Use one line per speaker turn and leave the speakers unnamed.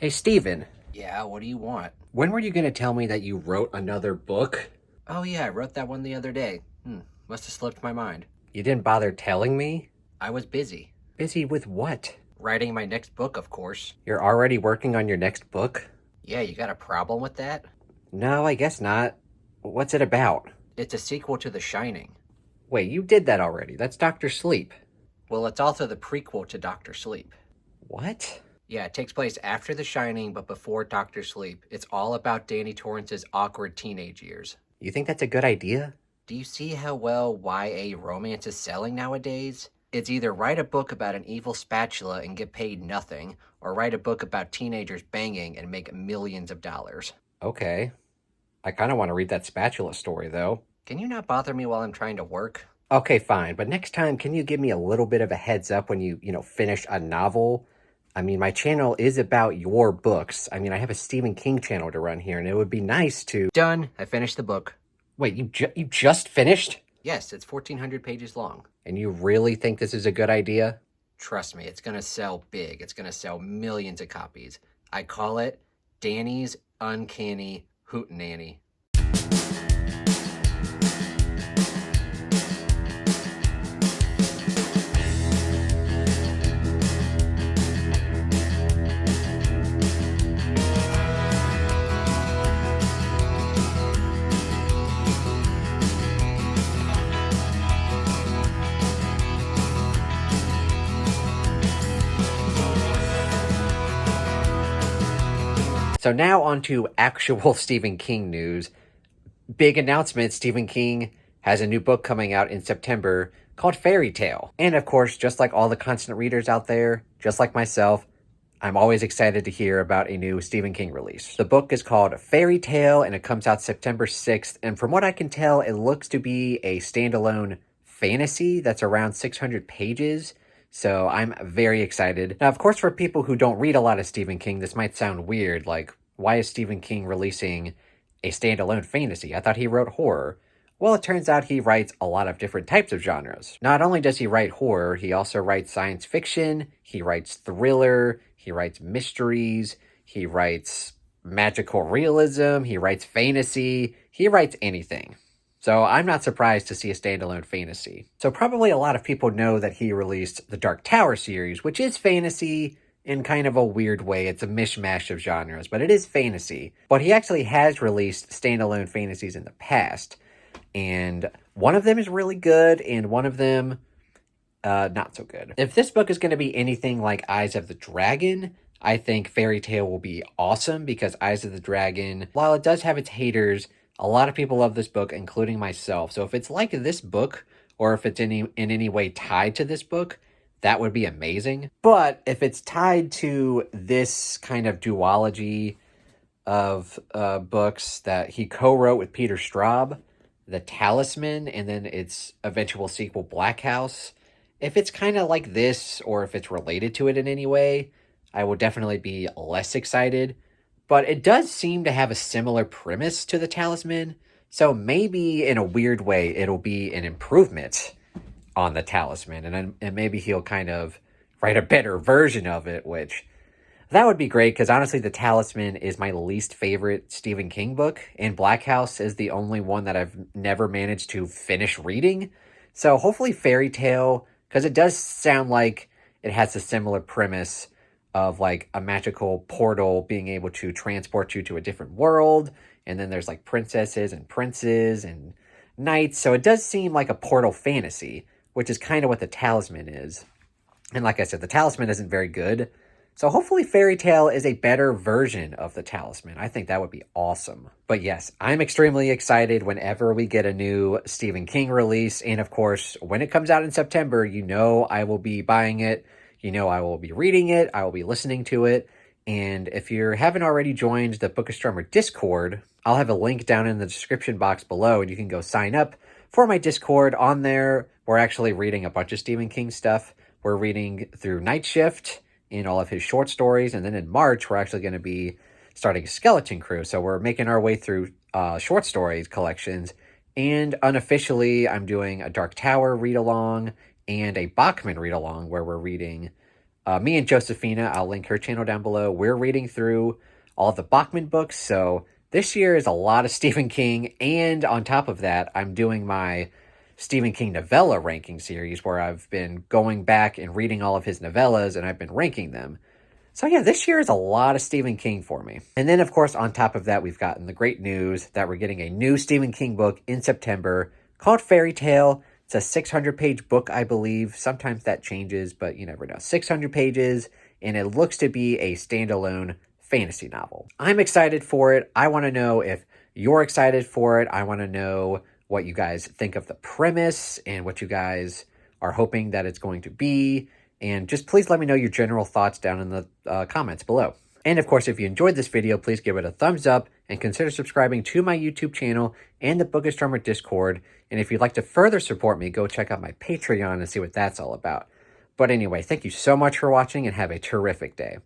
Hey, Steven,
Yeah, what do you want?
when were you going to tell me that you wrote another book?
Oh, yeah, I wrote that one the other day. Must have slipped my mind.
You didn't bother telling me?
I was busy.
Busy with what?
Writing my next book, of course.
You're already working on your next book?
Yeah, you got a problem with that?
No, I guess not. What's it about?
It's a sequel to The Shining.
Wait, you did that already. That's Dr. Sleep.
Well, it's also the prequel to Doctor Sleep.
What?
Yeah, it takes place after The Shining, but before Doctor Sleep. It's all about Danny Torrance's awkward teenage years.
You think that's a good idea?
Do you see how well YA romance is selling nowadays? It's either write a book about an evil spatula and get paid nothing, or write a book about teenagers banging and make millions of dollars.
Okay. I kind of want to read that spatula story, though.
Can you not bother me while I'm trying to work?
Okay, fine. But next time, can you give me a little bit of a heads up when you finish a novel? I mean, my channel is about your books. I mean, I have a Stephen King channel to run here, and it would be nice to...
Done. I finished the book.
Wait, you just finished?
Yes, it's 1,400 pages long.
And you really think this is a good idea?
Trust me, it's going to sell big. It's going to sell millions of copies. I call it Danny's Uncanny Hootenanny.
So now on to actual Stephen King news. Big announcement, Stephen King has a new book coming out in September called Fairy Tale. And of course, just like all the constant readers out there, just like myself, I'm always excited to hear about a new Stephen King release. The book is called Fairy Tale and it comes out September 6th. And from what I can tell, it looks to be a standalone fantasy that's around 600 pages. So I'm very excited. Now, of course, for people who don't read a lot of Stephen King, this might sound weird. Like, why is Stephen King releasing a standalone fantasy? I thought he wrote horror. Well, it turns out he writes a lot of different types of genres. Not only does he write horror, he also writes science fiction, he writes thriller, he writes mysteries, he writes magical realism, he writes fantasy, he writes anything. So I'm not surprised to see a standalone fantasy. So probably a lot of people know that he released the Dark Tower series, which is fantasy in kind of a weird way. It's a mishmash of genres, but it is fantasy. But he actually has released standalone fantasies in the past. And one of them is really good, and one of them, not so good. If this book is going to be anything like Eyes of the Dragon, I think Fairy Tale will be awesome, because Eyes of the Dragon, while it does have its haters, a lot of people love this book, including myself. So if it's like this book, or if it's in any way tied to this book, that would be amazing. But if it's tied to this kind of duology of books that he co-wrote with Peter Straub, The Talisman, and then its eventual sequel, Black House, if it's kind of like this, or if it's related to it in any way, I will definitely be less excited. But it does seem to have a similar premise to The Talisman, so maybe in a weird way it'll be an improvement on The Talisman, and maybe he'll kind of write a better version of it, which that would be great, because honestly The Talisman is my least favorite Stephen King book, and Black House is the only one that I've never managed to finish reading. So hopefully Fairy Tale, because it does sound like it has a similar premise of like a magical portal being able to transport you to a different world. And then there's like princesses and princes and knights. So it does seem like a portal fantasy, which is kind of what The Talisman is. And like I said, The Talisman isn't very good. So hopefully Fairy Tale is a better version of The Talisman. I think that would be awesome. But yes, I'm extremely excited whenever we get a new Stephen King release. And of course, when it comes out in September, you know I will be buying it. You know I will be reading it. I will be listening to it. And if you haven't already joined the Book Astronomer Discord, I'll have a link down in the description box below, and you can go sign up for my Discord. On there, we're actually reading a bunch of Stephen King stuff. We're reading through Night Shift in all of his short stories. And then in March, we're actually going to be starting Skeleton Crew. So we're making our way through short stories collections. And unofficially, I'm doing a Dark Tower read-along and a Bachman read-along, where we're reading Me and Josephina, I'll link her channel down below. We're reading through all the Bachman books, so this year is a lot of Stephen King, and on top of that, I'm doing my Stephen King novella ranking series where I've been going back and reading all of his novellas and I've been ranking them. So yeah, this year is a lot of Stephen King for me. And then of course, on top of that, we've gotten the great news that we're getting a new Stephen King book in September called Fairy Tale. It's a 600-page book, I believe. Sometimes that changes, but you never know. 600 pages, and it looks to be a standalone fantasy novel. I'm excited for it. I want to know if you're excited for it. I want to know what you guys think of the premise and what you guys are hoping that it's going to be. And just please let me know your general thoughts down in the comments below. And of course, if you enjoyed this video, please give it a thumbs up and consider subscribing to my YouTube channel and the Bookish Drummer Discord. And if you'd like to further support me, go check out my Patreon and see what that's all about. But anyway, thank you so much for watching and have a terrific day.